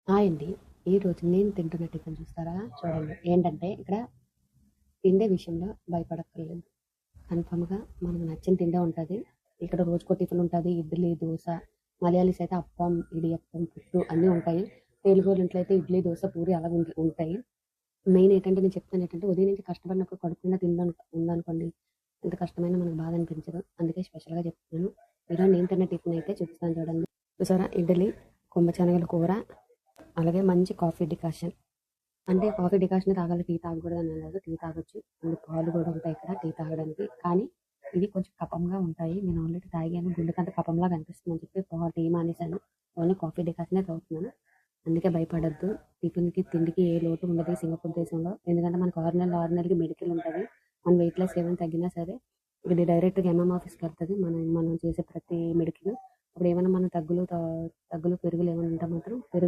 Hi అండి. ఈరోజు నేను తింటున్న టిఫిన్ చూస్తారా? చూడండి. ఏంటంటే ఇక్కడ తిండే విషయంలో భయపడక్కర్లేదు. కన్ఫర్మ్‌గా మనకు నచ్చిన తిండే ఉంటది. ఇక్కడ రోజుకో టిఫిన్ ఉంటది. ఇడ్లీ, దోస. మలయాళీస్ అయితే అప్పం, ఇడియప్పం, పుట్టు అన్నీ ఉంటాయి. తెలుగోళ్ళ ఇంట్లో అయితే ఇడ్లీ, దోస, పూరి అలాగ ఉంటాయి. మెయిన్ ఏంటంటే నేను చెప్తాను ఏంటంటే ఉదయం నుంచి కష్టపడినప్పుడు కడుపు నిండా ఉందనుకోండి, ఎంత కష్టమైనా మనకు బాధ అనిపించదు. అందుకే స్పెషల్‌గా చెప్తున్నాను. ఈరోజు నేను తిన్న టిఫిన్ అయితే చూపిస్తాను చూడండి. చూసారా? ఇడ్లీ, కొమ్మ శనగల కూర, అలాగే మంచి కాఫీ డికాషన్. అంటే కాఫీ డికాషనే తాగాలి, టీ తాగకూడదని ఏం లేదు. టీ తాగొచ్చు. అండ్ పాలు కూడా ఉంటాయి ఇక్కడ టీ తాగడానికి. కానీ ఇవి కొంచెం కఫంగా ఉంటాయి. నేను ఆల్రెడీ తాగాను. గుండెకంతా కఫంలాగా అనిపిస్తుందని చెప్పి టీ మానేశాను. ఓన్లీ కాఫీ డికాషనే తాగుతున్నాను. అందుకే భయపడొద్దు. టిఫిన్‌కి, తిండికి ఏ లోటు ఉండదు ఈ సింగపూర్ దేశంలో. ఎందుకంటే మనకు 6 నెలలకి మెడికల్ ఉంటది. మన వెయిట్ లాస్ ఏమైనా తగ్గినా సరే ఇది డైరెక్ట్‌గా ఎంఎం ఆఫీస్‌కి వెళ్తది. మనం చేసే ప్రతి మెడికల్. అప్పుడు ఏమైనా మన తగ్గులు, పెరుగులు ఏమైనా ఉంటే మాత్రం పెరుగు